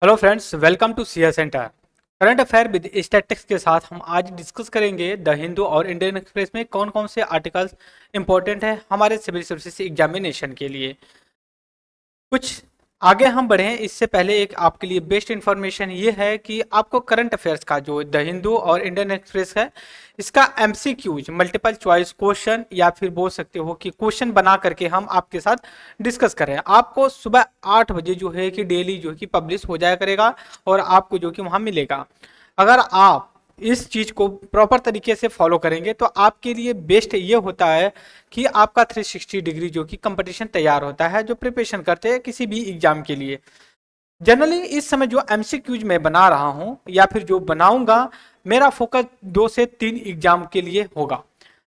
Hello friends, welcome to CS centre. Current affair with statistics के साथ हम आज डिस्कस करेंगे द हिंदू और इंडियन एक्सप्रेस में कौन कौन से आर्टिकल्स इंपॉर्टेंट है हमारे सिविल सर्विसेज एग्जामिनेशन के लिए। कुछ आगे हम बढ़ें इससे पहले एक आपके लिए बेस्ट इन्फॉर्मेशन ये है कि आपको करंट अफेयर्स का जो द हिंदू और इंडियन एक्सप्रेस है इसका एमसीक्यूज मल्टीपल चॉइस क्वेश्चन या फिर बोल सकते हो कि क्वेश्चन बना करके हम आपके साथ डिस्कस कर रहे हैं। आपको सुबह 8 बजे जो है कि डेली जो है कि पब्लिश हो जाया करेगा और आपको जो कि वहां मिलेगा। अगर आप इस चीज को प्रॉपर तरीके से फॉलो करेंगे तो आपके लिए बेस्ट ये होता है कि आपका 360 डिग्री जो कि कंपटीशन तैयार होता है जो प्रिपरेशन करते हैं किसी भी एग्जाम के लिए। जनरली इस समय जो एमसीक्यूज मैं बना रहा हूं या फिर जो बनाऊंगा, मेरा फोकस 2 से 3 एग्जाम के लिए होगा।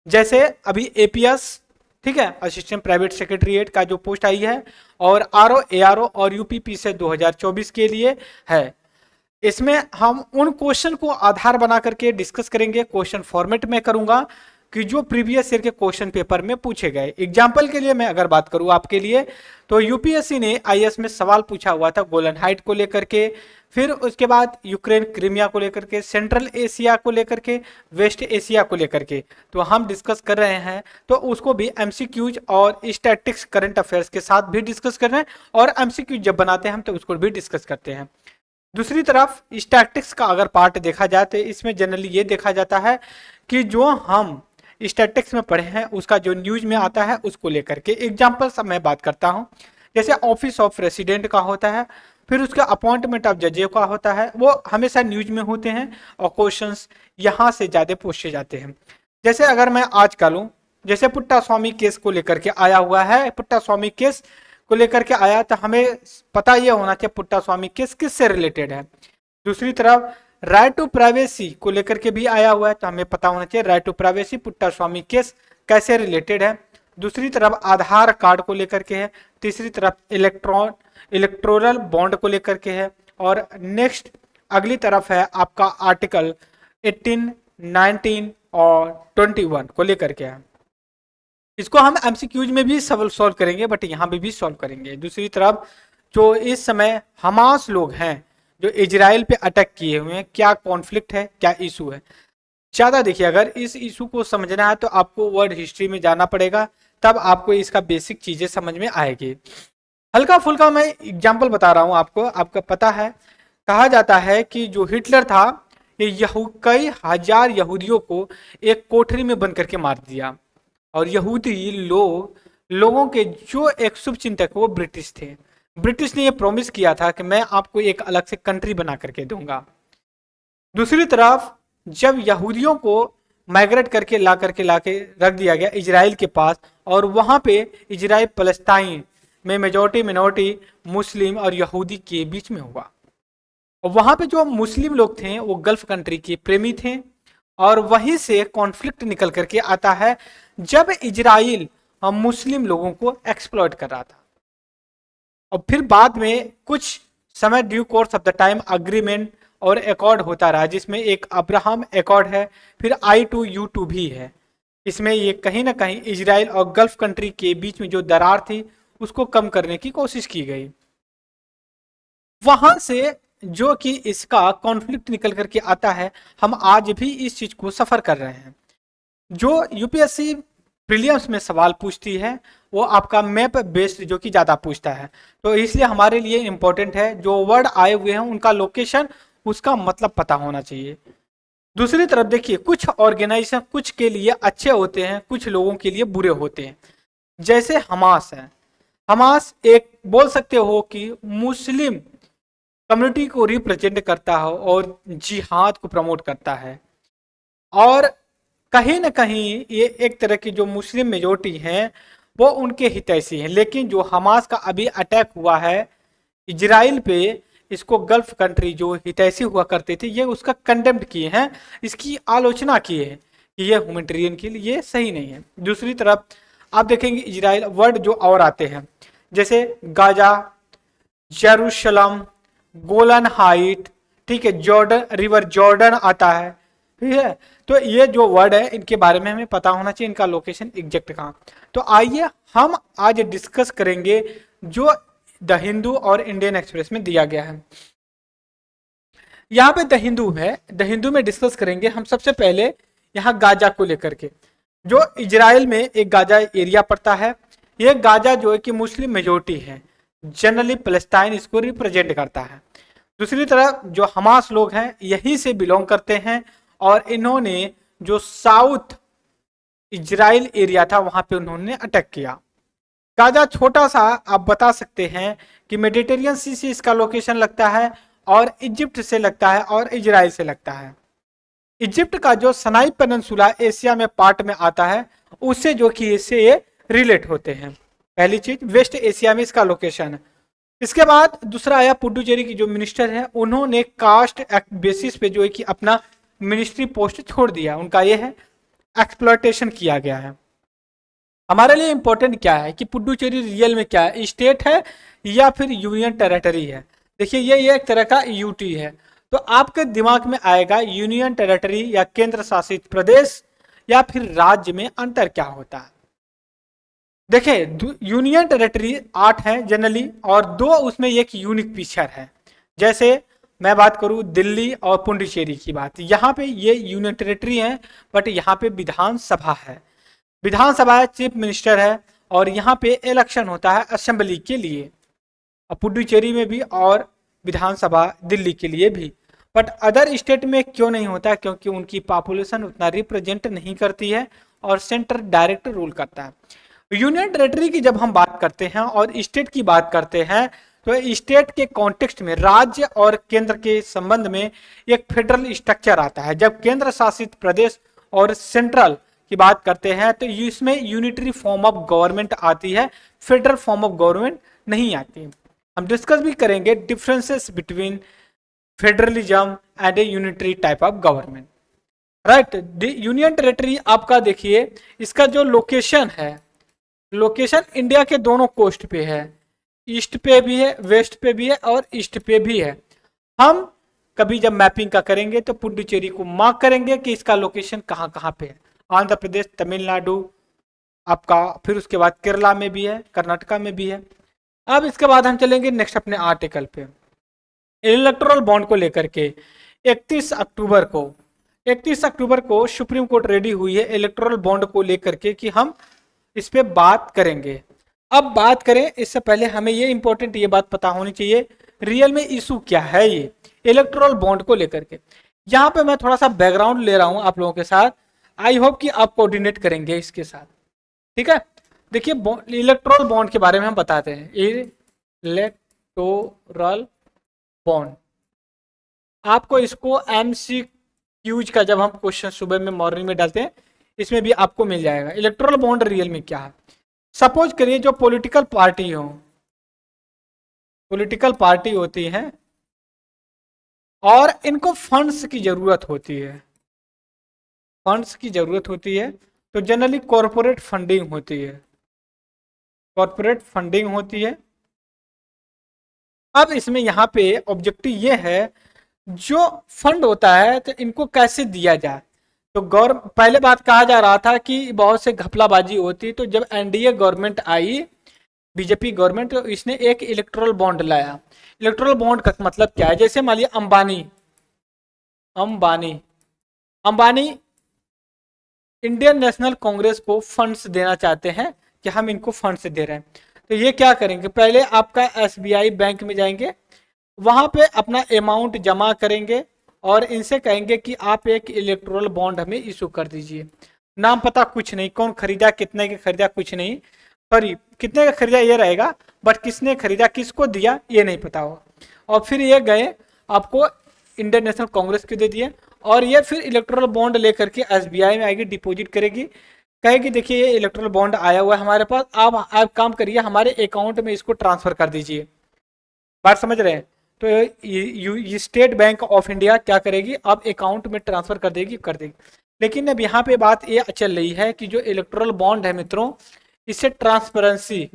जैसे अभी एपीएस, ठीक है, असिस्टेंट प्राइवेट सेक्रेटरीट का जो पोस्ट आई है, और आरओ एआरओ और यूपीपी से 2024 के लिए है। इसमें हम उन क्वेश्चन को आधार बना करके डिस्कस करेंगे। क्वेश्चन फॉर्मेट में करूंगा कि जो प्रीवियस ईयर के क्वेश्चन पेपर में पूछे गए। एग्जाम्पल के लिए मैं अगर बात करूं आपके लिए, तो यूपीएससी ने आईएएस में सवाल पूछा हुआ था गोलन हाइट को लेकर के, फिर उसके बाद यूक्रेन क्रीमिया को लेकर के, सेंट्रल एशिया को लेकर के, वेस्ट एशिया को लेकर के, तो हम डिस्कस कर रहे हैं। तो उसको भी एमसीक्यूज और स्टैटिक्स करंट अफेयर्स के साथ भी डिस्कस कर रहे हैं, और एमसीक्यूज जब बनाते हैं हम तो उसको भी डिस्कस करते हैं। दूसरी तरफ स्टैटिक्स का अगर पार्ट देखा जाए तो इसमें जनरली ये देखा जाता है कि जो हम स्टैटिक्स में पढ़े हैं उसका जो न्यूज में आता है उसको लेकर के एग्जाम्पल्स मैं बात करता हूं। जैसे ऑफिस ऑफ प्रेसिडेंट का होता है, फिर उसका अपॉइंटमेंट ऑफ जजेस का होता है, वो हमेशा न्यूज में होते हैं और क्वेश्चंस यहाँ से ज्यादा पूछे जाते हैं। जैसे अगर मैं आज का लूँ, जैसे पुट्टा स्वामी केस को लेकर के आया हुआ है, पुट्टा स्वामी केस को लेकर के आया, तो हमें पता यह होना चाहिए पुट्टा स्वामी केस किससे रिलेटेड है। दूसरी तरफ राइट टू प्राइवेसी को लेकर के भी आया हुआ है, तो हमें पता होना चाहिए right to privacy Puttaswamy case कैसे रिलेटेड है। दूसरी तरफ आधार कार्ड को लेकर के है। तीसरी तरफ इलेक्ट्रोरल बॉन्ड को लेकर के है। और नेक्स्ट अगली तरफ है आपका आर्टिकल 18, 19 और 21 को लेकर के है। इसको हम एमसीक्यूज में भी सॉल्व करेंगे, बट यहाँ पे भी सॉल्व करेंगे। दूसरी तरफ जो इस समय हमास लोग हैं जो इजराइल पे अटैक किए हुए हैं, क्या कॉन्फ्लिक्ट है, क्या इशू है। ज्यादा देखिए, अगर इस इशू को समझना है तो आपको वर्ल्ड हिस्ट्री में जाना पड़ेगा, तब आपको इसका बेसिक चीजें समझ में आएगी। हल्का फुल्का मैं एग्जाम्पल बता रहा हूं आपको। आपका पता है, कहा जाता है कि जो हिटलर था ये कई हजार यहूदियों को एक कोठरी में बंद करके मार दिया। और यहूदी लोगों के जो एक शुभ चिंतक वो ब्रिटिश थे। ब्रिटिश ने ये प्रॉमिस किया था कि मैं आपको एक अलग से कंट्री बना करके दूंगा। दूसरी तरफ जब यहूदियों को माइग्रेट करके ला के रख दिया गया इजराइल के पास, और वहां पे इजराइल पलस्ताइन में मेजोरिटी मिनोरिटी मुस्लिम और यहूदी के बीच में हुआ। और वहां पे जो मुस्लिम लोग थे वो गल्फ कंट्री के प्रेमी थे, और वहीं से कॉन्फ्लिक्ट निकल करके आता है जब इजराइल मुस्लिम लोगों को एक्सप्लॉइट कर रहा था। और फिर बाद में कुछ समय due course of the time agreement और एकॉर्ड होता रहा, जिसमें एक अब्राहम एकॉर्ड है, फिर I2U2 भी है। इसमें ये कहीं ना कहीं इजराइल और गल्फ कंट्री के बीच में जो दरार थी उसको कम करने की कोशिश की गई। वहां से जो कि इसका कॉन्फ्लिक्ट निकल करके आता है, हम आज भी इस चीज को सफर कर रहे हैं। जो यूपीएससी प्रीलिम्स में सवाल पूछती है वो आपका मैप बेस्ड जो कि ज्यादा पूछता है, तो इसलिए हमारे लिए इंपॉर्टेंट है जो वर्ड आए हुए हैं उनका लोकेशन, उसका मतलब पता होना चाहिए। दूसरी तरफ देखिए, कुछ ऑर्गेनाइजेशन कुछ के लिए अच्छे होते हैं, कुछ लोगों के लिए बुरे होते हैं। जैसे हमास है। हमास एक बोल सकते हो कि मुस्लिम कम्युनिटी को रिप्रेजेंट करता है और जिहाद को प्रमोट करता है, और कहीं ना कहीं ये एक तरह की जो मुस्लिम मेजोरिटी हैं वो उनके हितैषी हैं। लेकिन जो हमास का अभी अटैक हुआ है इजराइल पे, इसको गल्फ कंट्री जो हितैषी हुआ करते थे ये उसका कंडेम्ड किए हैं, इसकी आलोचना की है कि ये ह्यूमैनिटेरियन के लिए सही नहीं है। दूसरी तरफ आप देखेंगे इजराइल वर्ड जो और आते हैं, जैसे गाजा, जेरूशलम, गोलन हाइट, ठीक है, जॉर्डन रिवर जॉर्डन आता है, ठीक है। तो ये जो वर्ड है इनके बारे में हमें पता होना चाहिए, इनका लोकेशन एग्जैक्ट कहाँ। तो आइए हम आज डिस्कस करेंगे जो द हिंदू और इंडियन एक्सप्रेस में दिया गया है। यहाँ पे द हिंदू है, द हिंदू में डिस्कस करेंगे हम सबसे पहले यहाँ गाजा को लेकर के। जो इजराइल में एक गाजा एरिया पड़ता है, ये गाजा जो है कि मुस्लिम मेजोरिटी है, जनरली पैलेस्टाइन इसको रिप्रेजेंट करता है। दूसरी तरफ जो हमास लोग हैं यहीं से बिलोंग करते हैं, और इन्होंने जो साउथ इजराइल एरिया था वहां पे उन्होंने अटैक किया। गाजा छोटा सा, आप बता सकते हैं कि मेडिटेरियन सी से इसका लोकेशन लगता है, और इजिप्ट से लगता है, और इजराइल से लगता है। इजिप्ट का जो सनाई पेनिनसुला एशिया में पार्ट में आता है, उससे जो कि इससे ये रिलेट होते हैं। पहली चीज, वेस्ट एशिया में इसका लोकेशन है। इसके बाद दूसरा आया पुडुचेरी की जो मिनिस्टर है, उन्होंने कास्ट बेसिस पे जो है कि अपना मिनिस्ट्री पोस्ट छोड़ दिया। उनका ये है एक्सप्लॉयटेशन किया गया है। हमारे लिए इंपॉर्टेंट क्या है कि पुडुचेरी रियल में क्या है, स्टेट है या फिर यूनियन टेरिटरी है। देखिए ये एक तरह का यूटी है, तो आपके दिमाग में आएगा यूनियन टेरिटरी या केंद्र शासित प्रदेश या फिर राज्य में अंतर क्या होता है। देखिए यूनियन टेरिटरी 8 है जनरली, और 2 उसमें एक यूनिक फीचर है। जैसे मैं बात करूं दिल्ली और पुडुचेरी की बात, यहाँ पे ये यूनियन टेरिटरी है, बट यहाँ पे विधानसभा है, विधानसभा चीफ मिनिस्टर है, और यहाँ पे इलेक्शन होता है असेंबली के लिए, पुडुचेरी में भी और विधानसभा दिल्ली के लिए भी। बट अदर स्टेट में क्यों नहीं होता, क्योंकि उनकी पॉपुलेशन उतना रिप्रेजेंट नहीं करती है, और सेंटर डायरेक्ट रूल करता है। यूनियन टेरिटरी की जब हम बात करते हैं और स्टेट की बात करते हैं, तो स्टेट के कॉन्टेक्स्ट में राज्य और केंद्र के संबंध में एक फेडरल स्ट्रक्चर आता है। जब केंद्र शासित प्रदेश और सेंट्रल की बात करते हैं तो इसमें यूनिटरी फॉर्म ऑफ गवर्नमेंट आती है, फेडरल फॉर्म ऑफ गवर्नमेंट नहीं आती। हम डिस्कस भी करेंगे differences between federalism and A unitary type of government, right. Union territory आपका देखिए, इसका जो लोकेशन है, लोकेशन इंडिया के दोनों कोस्ट पे है, ईस्ट पे भी है, वेस्ट पे भी है, और ईस्ट पे भी है। हम कभी जब मैपिंग का करेंगे तो पुडुचेरी को मार्क करेंगे कि इसका लोकेशन कहाँ कहाँ पे है। आंध्र प्रदेश, तमिलनाडु आपका, फिर उसके बाद केरला में भी है, कर्नाटका में भी है। अब इसके बाद हम चलेंगे नेक्स्ट अपने आर्टिकल पे, इलेक्टोरल बॉन्ड को लेकर के। 31 अक्टूबर को सुप्रीम कोर्ट रेडी हुई है इलेक्टोरल बॉन्ड को लेकर के कि हम इस पे बात करेंगे। अब बात करें इससे पहले हमें ये इंपॉर्टेंट ये बात पता होनी चाहिए, रियल में इशू क्या है ये इलेक्टोरल बॉन्ड को लेकर के। यहाँ पे मैं थोड़ा सा बैकग्राउंड ले रहा हूँ आप लोगों के साथ, आई होप कि आप कोऑर्डिनेट करेंगे इसके साथ, ठीक है। देखिए इलेक्टोरल बॉन्ड के बारे में हम बताते हैं। इलेक्टोरल बॉन्ड, आपको इसको MCQs का जब हम क्वेश्चन सुबह में मॉर्निंग में डालते हैं, इसमें भी आपको मिल जाएगा इलेक्टोरल बॉन्ड रियल में क्या है। सपोज करिए जो पॉलिटिकल पार्टी हो, पॉलिटिकल पार्टी होती है और इनको फंड्स की जरूरत होती है, फंड्स की जरूरत होती है, तो जनरली कॉरपोरेट फंडिंग होती है, कॉरपोरेट फंडिंग होती है। अब इसमें यहाँ पे ऑब्जेक्टिव ये है, जो फंड होता है तो इनको कैसे दिया जाए। तो पहले बात कहा जा रहा था कि बहुत से घपलाबाजी होती, तो जब एनडीए गवर्नमेंट आई, बीजेपी गवर्नमेंट, तो इसने एक इलेक्टोरल बॉन्ड लाया। इलेक्टोरल बॉन्ड का मतलब क्या है, जैसे मान लिया अंबानी इंडियन नेशनल कांग्रेस को फंड्स देना चाहते हैं कि हम इनको फंड्स दे रहे हैं, तो ये क्या करेंगे, पहले आपका एसबीआई बैंक में जाएंगे, वहां पे अपना अमाउंट जमा करेंगे और इनसे कहेंगे कि आप एक इलेक्टोरल बॉन्ड हमें इशू कर दीजिए। नाम पता कुछ नहीं, कौन खरीदा, कितने के खरीदा, कुछ नहीं, सॉरी कितने का खरीदा ये रहेगा, बट किसने खरीदा, किसको दिया ये नहीं पता होगा। और फिर ये गए आपको इंडियन नेशनल कांग्रेस को दे दिए, और ये फिर इलेक्टोरल बॉन्ड लेकर के एसबीआई में आएगी, डिपॉजिट करेगी, कहेगी देखिए ये इलेक्टोरल बॉन्ड आया हुआ है हमारे पास, आप काम करिए हमारे अकाउंट में इसको ट्रांसफर कर दीजिए। बात समझ रहे हैं। तो ये स्टेट बैंक ऑफ इंडिया क्या करेगी, अब अकाउंट में ट्रांसफर कर देगी। लेकिन अब यहाँ पे बात ये चल रही है कि जो इलेक्टोरल बॉन्ड है मित्रों, इससे ट्रांसपेरेंसी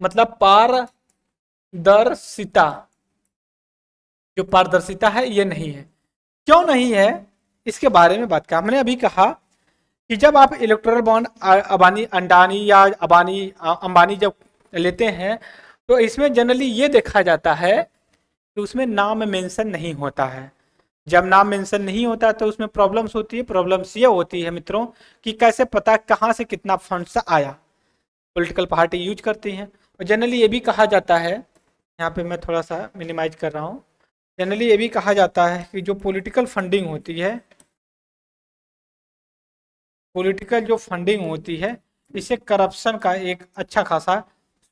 मतलब पारदर्शिता, जो पारदर्शिता है ये नहीं है। क्यों नहीं है इसके बारे में बात किया हमने अभी कहा कि जब आप इलेक्टोरल बॉन्ड अंडानी या अंबानी जब लेते हैं, तो इसमें जनरली ये देखा जाता है तो उसमें नाम मेंशन नहीं होता है। जब नाम मेंशन नहीं होता तो उसमें प्रॉब्लम्स होती है। प्रॉब्लम्स ये होती है मित्रों कि कैसे पता कहाँ से कितना फंड्स आया। पॉलिटिकल पार्टी यूज करती हैं। और जनरली ये भी कहा जाता है, यहाँ पे मैं थोड़ा सा मिनिमाइज कर रहा हूँ, जनरली ये भी कहा जाता है कि जो पॉलिटिकल फंडिंग होती है, पॉलिटिकल जो फंडिंग होती है, इससे करप्शन का एक अच्छा खासा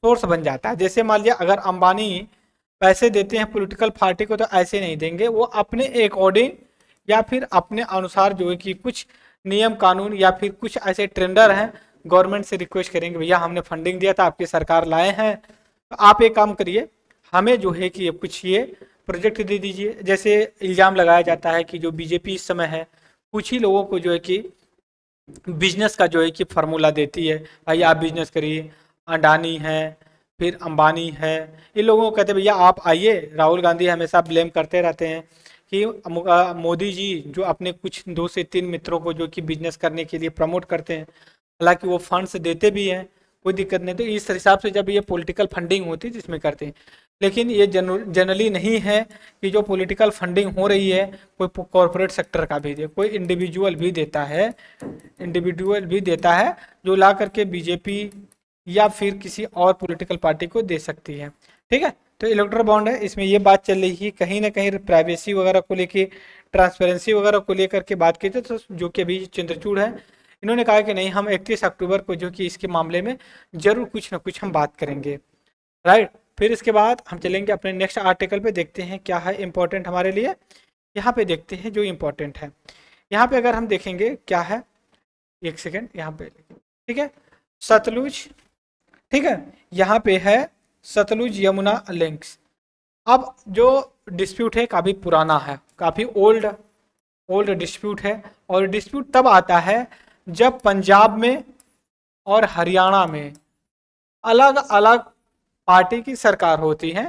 सोर्स बन जाता है। जैसे मान लिया अगर अंबानी पैसे देते हैं पॉलिटिकल पार्टी को तो ऐसे नहीं देंगे, वो अपने अकॉर्डिंग या फिर अपने अनुसार जो है कि कुछ नियम कानून या फिर कुछ ऐसे टेंडर हैं, गवर्नमेंट से रिक्वेस्ट करेंगे भैया हमने फंडिंग दिया था आपकी सरकार लाए हैं, तो आप एक काम करिए हमें जो है कि कुछ ये प्रोजेक्ट दे दीजिए। जैसे इल्ज़ाम लगाया जाता है कि जो बीजेपी इस समय है कुछ ही लोगों को जो है कि बिजनेस का जो है कि फार्मूला देती है, भाई आप बिजनेस करिए। अडानी है, फिर अंबानी है, इन लोगों को कहते हैं भैया आप आइए। राहुल गांधी हमेशा ब्लेम करते रहते हैं कि मोदी जी जो अपने कुछ 2 से 3 मित्रों को जो कि बिजनेस करने के लिए प्रमोट करते हैं, हालांकि वो फंड्स देते भी हैं, कोई दिक्कत नहीं। तो इस हिसाब से जब ये पॉलिटिकल फंडिंग होती है जिसमें करते हैं, लेकिन ये जनरली नहीं है कि जो पॉलिटिकल फंडिंग हो रही है कोई कॉरपोरेट सेक्टर का भी दे, कोई इंडिविजुअल भी देता है, इंडिविजुअल भी देता है जो ला करके बीजेपी या फिर किसी और पॉलिटिकल पार्टी को दे सकती है। ठीक है, तो इलेक्ट्रल बॉन्ड है, इसमें ये बात चल रही है कहीं ना कहीं प्राइवेसी वगैरह को लेके, ट्रांसपेरेंसी वगैरह को लेकर के बात की थी, तो जो कि अभी चंद्रचूड़ है इन्होंने कहा कि नहीं हम 31 अक्टूबर को जो कि इसके मामले में जरूर कुछ ना कुछ हम बात करेंगे। राइट, फिर इसके बाद हम चलेंगे अपने नेक्स्ट आर्टिकल पे, देखते हैं क्या है इंपॉर्टेंट हमारे लिए। यहाँ पे देखते हैं जो इंपॉर्टेंट है। यहाँ पे अगर हम देखेंगे क्या है, एक सेकेंड यहाँ पे, ठीक है, सतलुज, ठीक है, यहाँ पे है सतलुज यमुना लिंक्स। अब जो डिस्प्यूट है काफ़ी पुराना है, काफ़ी ओल्ड ओल्ड डिस्प्यूट है, और डिस्प्यूट तब आता है जब पंजाब में और हरियाणा में अलग अलग पार्टी की सरकार होती है।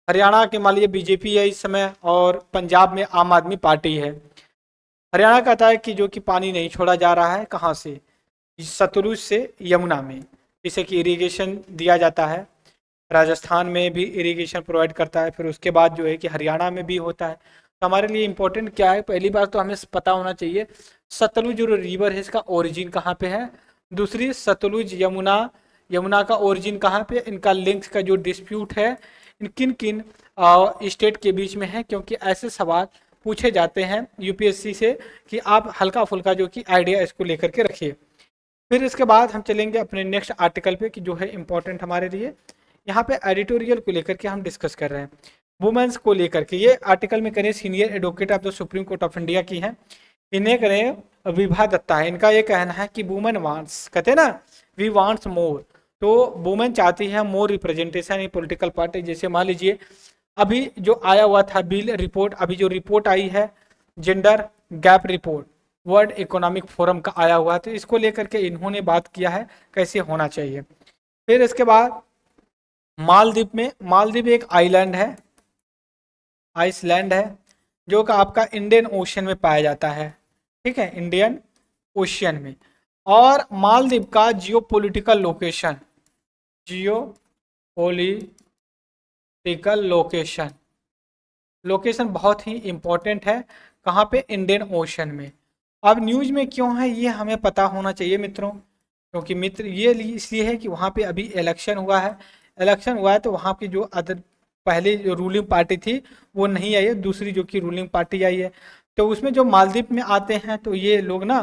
हरियाणा के मान लीजिए बीजेपी है इस समय और पंजाब में आम आदमी पार्टी है। हरियाणा कहता है कि जो कि पानी नहीं छोड़ा जा रहा है, कहाँ से, सतलुज से यमुना में, जिसे कि इरिगेशन दिया जाता है। राजस्थान में भी इरिगेशन प्रोवाइड करता है, फिर उसके बाद जो है कि हरियाणा में भी होता है। तो हमारे लिए इम्पोर्टेंट क्या है, पहली बात तो हमें पता होना चाहिए सतलुज जो रिवर है इसका ओरिजिन कहाँ पे है। दूसरी सतलुज यमुना, यमुना का ओरिजिन कहाँ पे, इनका लिंक्स का जो डिस्प्यूट है इन किन किन स्टेट के बीच में है, क्योंकि ऐसे सवाल पूछे जाते हैं यूपीएससी से कि आप हल्का फुल्का जो कि आइडिया इसको लेकर के रखिए। फिर इसके बाद हम चलेंगे अपने नेक्स्ट आर्टिकल पे कि जो है इम्पोर्टेंट हमारे लिए, यहाँ पे एडिटोरियल को लेकर के हम डिस्कस कर रहे हैं, वुमेन्स को लेकर के। ये आर्टिकल में करें senior advocate of the supreme court of India की हैं, इन्हें करें विभा दत्ता है। इनका ये कहना है कि वुमेन वांट्स, कहते हैं ना वी वांट्स मोर, तो वुमेन चाहती है मोर रिप्रेजेंटेशन इन पॉलिटिकल पार्टी। जैसे मान लीजिए अभी जो आया हुआ था बिल रिपोर्ट, अभी जो रिपोर्ट आई है gender gap report, world economic forum का आया हुआ है, तो इसको लेकर के इन्होंने बात किया है कैसे होना चाहिए। फिर इसके बाद मालदीव में, मालदीव एक आइलैंड है, आइसलैंड है, जो कि आपका इंडियन ओशन में पाया जाता है। ठीक है, इंडियन ओशियन में। और मालदीव का जियो पॉलिटिकल लोकेशन, जियो पॉलिटिकल लोकेशन, लोकेशन बहुत ही इंपॉर्टेंट है, कहाँ पे, इंडियन ओशन में। अब न्यूज में क्यों है ये हमें पता होना चाहिए मित्रों, क्योंकि मित्र ये इसलिए है कि वहाँ पे अभी इलेक्शन हुआ है, इलेक्शन हुआ है तो वहाँ की जो अदर पहले जो रूलिंग पार्टी थी वो नहीं आई है, दूसरी जो कि रूलिंग पार्टी आई है। तो उसमें जो मालदीव में आते हैं तो ये लोग ना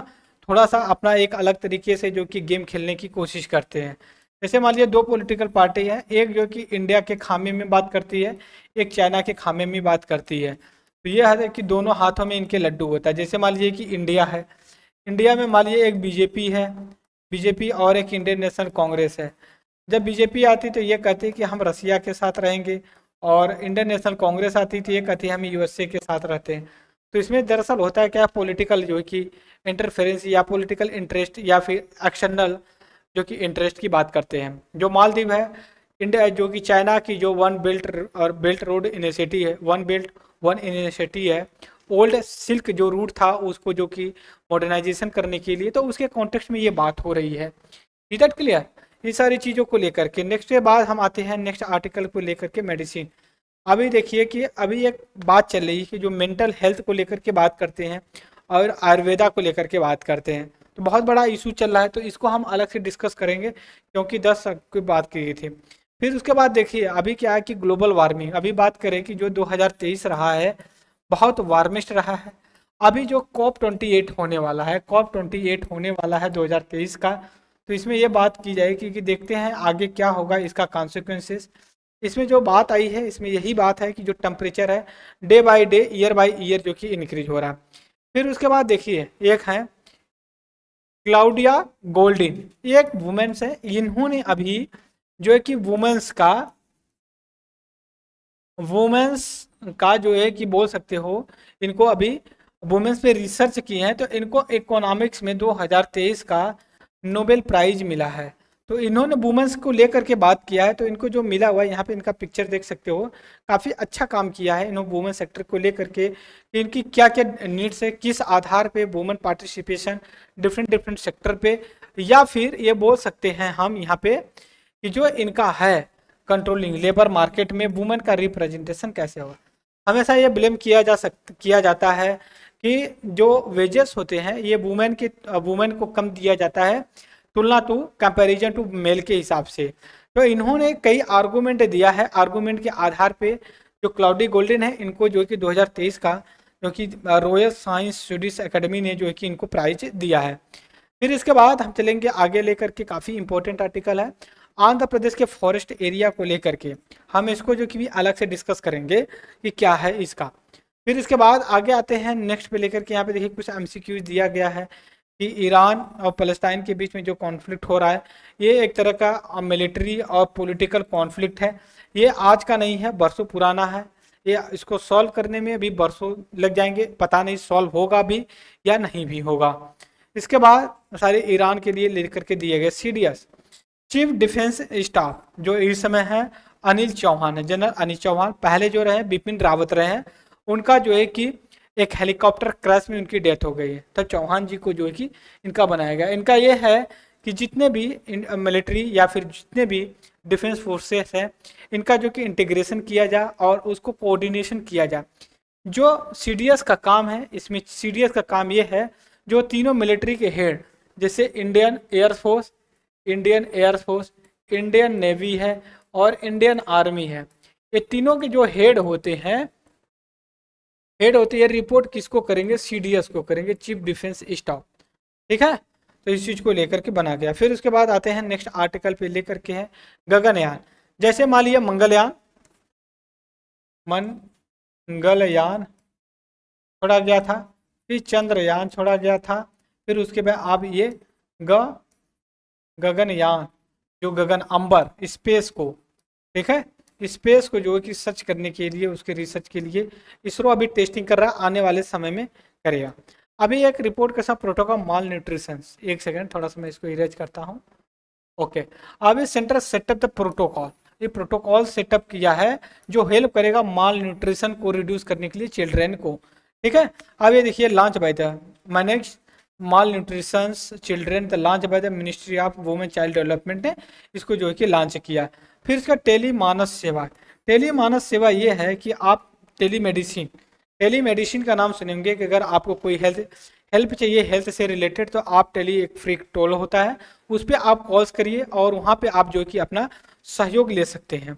थोड़ा सा अपना एक अलग तरीके से जो कि गेम खेलने की कोशिश करते हैं। जैसे मान लीजिए 2 पॉलिटिकल पार्टी है, एक जो कि इंडिया के खामे में बात करती है, एक चाइना के खामे में बात करती है। तो ये है कि दोनों हाथों में इनके लड्डू होता है। जैसे मान लीजिए कि इंडिया है, इंडिया में मान लीजिए एक बीजेपी है, बीजेपी और एक इंडियन नेशनल कांग्रेस है। जब बीजेपी आती तो ये कहती कि हम रसिया के साथ रहेंगे, और इंडियन नेशनल कांग्रेस आती थी ये कहती हम यूएसए के साथ रहते हैं। तो इसमें दरअसल होता है क्या, पॉलिटिकल जो है कि इंटरफेरेंस या पॉलिटिकल इंटरेस्ट या फिर एक्शनल जो कि इंटरेस्ट की बात करते हैं। जो मालदीव है, इंडिया जो कि चाइना की जो वन बेल्ट और बेल्ट रोड इनिशिएटिव है, वन बेल्ट वन इनिशिएटिव है, ओल्ड सिल्क जो रूट था उसको जो कि मॉडर्नाइजेशन करने के लिए, तो उसके कॉन्टेक्स्ट में ये बात हो रही है। इज दैट क्लियर, ये सारी चीज़ों को लेकर के। नेक्स्ट के बाद हम आते हैं नेक्स्ट आर्टिकल को लेकर के, मेडिसिन। अभी देखिए कि अभी एक बात चल रही है कि जो मेंटल हेल्थ को लेकर के बात करते हैं और आयुर्वेदा को लेकर के बात करते हैं, तो बहुत बड़ा इशू चल रहा है, तो इसको हम अलग से डिस्कस करेंगे क्योंकि 10 की बात की गई थी। फिर उसके बाद देखिए अभी क्या है कि ग्लोबल वार्मिंग, अभी बात करें कि जो 2023 रहा है बहुत वार्मिस्ट रहा है। अभी जो कॉप 28 होने वाला है, कॉप 28 होने वाला है 2023 का, तो इसमें ये बात की जाएगी कि देखते हैं आगे क्या होगा इसका कॉन्सिक्वेंसेस। इसमें जो बात आई है इसमें यही बात है कि जो टेम्परेचर है day by day year by year जो कि इंक्रीज हो रहा है। फिर उसके बाद देखिए एक है क्लाउडिया गोल्डिन, ये एक वुमेन्स है, इन्होंने अभी जो है कि वुमेन्स का जो है कि बोल सकते हो, इनको अभी वुमेन्स पे रिसर्च की है, तो इनको इकोनॉमिक्स में 2023 का नोबेल प्राइज मिला है। तो इन्होंने वुमेन्स को लेकर के बात किया है, तो इनको जो मिला हुआ है यहाँ पे इनका पिक्चर देख सकते हो, काफ़ी अच्छा काम किया है इन्होंने वुमेन सेक्टर को लेकर के कि इनकी क्या क्या नीड्स है, किस आधार पे women participation different different sector पे, या फिर ये बोल सकते हैं हम यहाँ पे कि जो इनका है कंट्रोलिंग लेबर मार्केट में वुमेन का रिप्रेजेंटेशन कैसे होगा। हमेशा ये ब्लेम किया जाता है कि जो वेजेस होते हैं ये वुमेन को कम दिया जाता है तुलना टू कंपैरिजन टू मेल के हिसाब से। तो इन्होंने कई आर्गूमेंट दिया है, आर्गूमेंट के आधार पे जो क्लाउडी गोल्डन है इनको जो कि 2023 का जो कि रॉयल साइंस स्टडीज एकेडमी ने जो है कि इनको प्राइज दिया है। फिर इसके बाद हम चलेंगे आगे लेकर के, काफ़ी इंपॉर्टेंट आर्टिकल है आंध्र प्रदेश के फॉरेस्ट एरिया को लेकर के, हम इसको जो कि भी अलग से डिस्कस करेंगे कि क्या है इसका। फिर इसके बाद आगे आते हैं नेक्स्ट पे लेकर के, यहाँ पे देखिए कुछ एमसीक्यूज दिया गया है कि ईरान और पैलेस्टाइन के बीच में जो कॉन्फ्लिक्ट हो रहा है ये एक तरह का मिलिट्री और पॉलिटिकल कॉन्फ्लिक्ट है, ये आज का नहीं है, बरसों पुराना है, ये इसको सॉल्व करने में भी बरसों लग जाएंगे, पता नहीं सॉल्व होगा भी या नहीं भी होगा। इसके बाद सारे ईरान के लिए लेकर के दिए गए सीडीएस चीफ डिफेंस स्टाफ जो इस समय है अनिल चौहान है, जनरल अनिल चौहान, पहले जो रहे बिपिन रावत रहे हैं, उनका जो है कि एक हेलीकॉप्टर क्रैश में उनकी डेथ हो गई है, तो चौहान जी को जो है कि इनका बनाया गया। इनका ये है कि जितने भी मिलिट्री या फिर जितने भी डिफेंस फोर्सेस हैं इनका जो कि इंटीग्रेशन किया जाए और उसको कोऑर्डिनेशन किया जाए। जो सीडीएस का काम है, इसमें सीडीएस का काम ये है जो तीनों मिलिट्री के हेड जैसे इंडियन एयरफोर्स, इंडियन नेवी है और इंडियन आर्मी है, ये तीनों के जो हेड होते हैं रिपोर्ट किसको करेंगे, सीडीएस को करेंगे, चीफ डिफेंस स्टाफ। ठीक है, तो इस चीज को लेकर के बना गया। फिर उसके बाद आते हैं नेक्स्ट आर्टिकल पे लेकर के है गगनयान, जैसे मान लिया मंगलयान छोड़ा गया था, फिर चंद्रयान छोड़ा गया था, फिर उसके बाद अब ये गगनयान जो गगन अंबर स्पेस को, ठीक है, स्पेस को जो है कि सर्च करने के लिए उसके रिसर्च के लिए इसरो अभी टेस्टिंग कर रहा है, आने वाले समय में करेगा। अभी एक रिपोर्ट के साथ प्रोटोकॉल माल न्यूट्रिशन, एक सेकेंड थोड़ा सा मैं इसको इरेज करता हूँ। ओके, अभी सेंटर सेटअप द प्रोटोकॉल, ये प्रोटोकॉल सेटअप किया है जो हेल्प करेगा माल न्यूट्रिशन को रिड्यूस करने के लिए चिल्ड्रेन को। ठीक है, अब ये देखिए launch by the manage mall nutrition children the launch by the ministry of women child development ने इसको जो है कि लॉन्च किया। फिर इसका टेली मानस सेवा ये है कि आप टेलीमेडिसिन का नाम सुनेंगे कि अगर आपको कोई हेल्प चाहिए हेल्थ से रिलेटेड, तो आप एक फ्री टोल होता है, उस पर आप कॉल्स करिए और वहाँ पे आप जो कि अपना सहयोग ले सकते हैं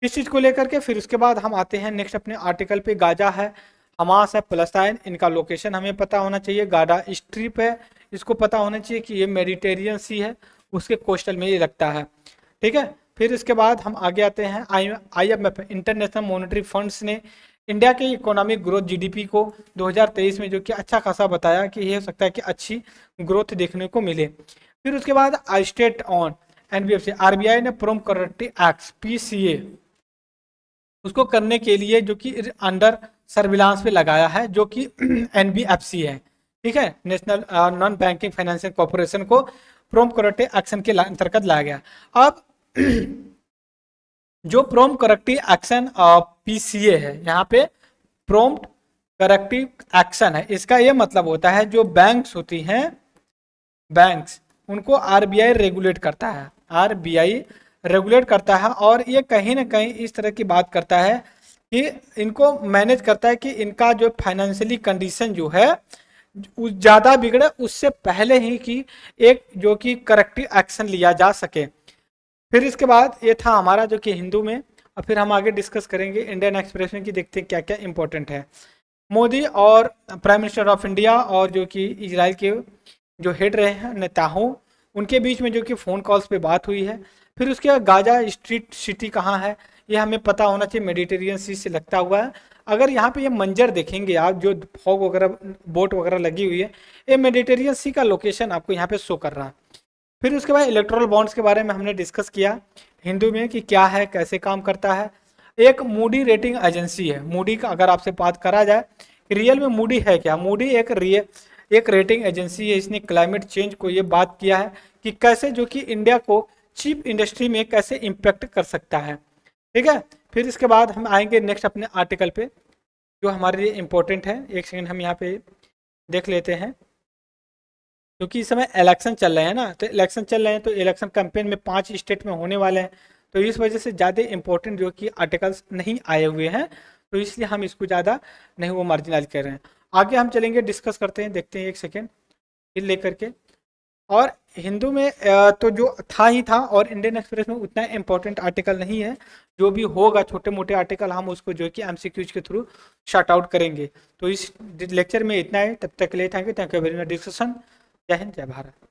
इस चीज़ को लेकर के। फिर उसके बाद हम आते हैं नेक्स्ट अपने आर्टिकल पे, गाजा है, हमास है, पलस्ताइन, इनका लोकेशन हमें पता होना चाहिए। गाजा स्ट्रिप है, इसको पता होना चाहिए कि ये मेडिटेरियन सी है, उसके कोस्टल में ये लगता है। ठीक है, फिर इसके बाद हम आगे आते हैं IMF इंटरनेशनल मॉनेटरी फंड्स ने इंडिया के इकोनॉमिक ग्रोथ जीडीपी को 2023 में जो कि अच्छा खासा बताया कि ये हो सकता है कि अच्छी ग्रोथ देखने को मिले। फिर उसके बाद आई स्टेट ऑन एनबीएफसी, आरबीआई ने प्रोम करेक्टिव एक्ट PCA उसको करने के लिए जो कि अंडर सर्विलांस पे लगाया है, जो कि NBFC है। ठीक है, national non banking financial corporation को प्रोम करेक्टिव एक्शन के अंतर्गत लाया गया। अब जो प्रोम करेक्टिव एक्शन PCA है, यहाँ पे प्रोम्प्ट करेक्टिव एक्शन है, इसका ये मतलब होता है जो बैंक्स होती हैं, बैंक्स उनको RBI रेगुलेट करता है, RBI रेगुलेट करता है, और ये कहीं ना कहीं इस तरह की बात करता है कि इनको मैनेज करता है कि इनका जो फाइनेंशियली कंडीशन जो है ज़्यादा बिगड़े उससे पहले ही कि एक जो कि करेक्टिव एक्शन लिया जा सके। फिर इसके बाद ये था हमारा जो कि हिंदू में। और फिर हम आगे डिस्कस करेंगे इंडियन एक्सप्रेस में कि देखते हैं क्या क्या इंपॉर्टेंट है। मोदी और प्राइम मिनिस्टर ऑफ इंडिया और जो कि इजराइल के जो हेड रहे हैं नेताहों, उनके बीच में जो कि फ़ोन कॉल्स पे बात हुई है। फिर उसके बाद गाजा स्ट्रीट सिटी कहाँ है ये हमें पता होना चाहिए, मेडिटेरियन सी से लगता हुआ है। अगर यहाँ पे ये मंजर देखेंगे आप, जो फॉग वगैरह बोट वगैरह लगी हुई है, ये मेडिटेरियन सी का लोकेशन आपको यहाँ पे शो कर रहा है। फिर उसके बाद इलेक्ट्रल बॉन्ड्स के बारे में हमने डिस्कस किया हिंदू में कि क्या है, कैसे काम करता है। एक मूडी रेटिंग एजेंसी है। मूडी का अगर आपसे बात करा जाए रियल में मूडी है क्या, मूडी एक रेटिंग एजेंसी है। इसने क्लाइमेट चेंज को ये बात किया है कि कैसे जो कि इंडिया को चीप इंडस्ट्री में कैसे इम्पेक्ट कर सकता है। ठीक है। फिर इसके बाद हम आएंगे नेक्स्ट अपने आर्टिकल पे जो हमारे लिए इम्पोर्टेंट है। एक सेकेंड हम यहाँ पे देख लेते हैं। क्योंकि इस समय इलेक्शन चल रहे हैं ना, तो इलेक्शन चल रहे हैं तो इलेक्शन कैंपेन में 5 स्टेट में होने वाले हैं, तो इस वजह से ज़्यादा इंपॉर्टेंट जो कि आर्टिकल्स नहीं आए हुए हैं, तो इसलिए हम इसको ज़्यादा नहीं वो मार्जिनाइज कर रहे हैं। आगे हम चलेंगे, डिस्कस करते हैं, देखते हैं एक सेकेंड फिर लेकर के। और हिंदू में तो जो था ही था, और इंडियन एक्सप्रेस में उतना इम्पोर्टेंट आर्टिकल नहीं है। जो भी होगा छोटे मोटे आर्टिकल हम उसको जो है कि एमसीक्यूज के थ्रू शॉर्ट आउट करेंगे। तो इस लेक्चर में इतना है, तब तक के लिए thank you very much discussion. जय हिंद, जय भारत।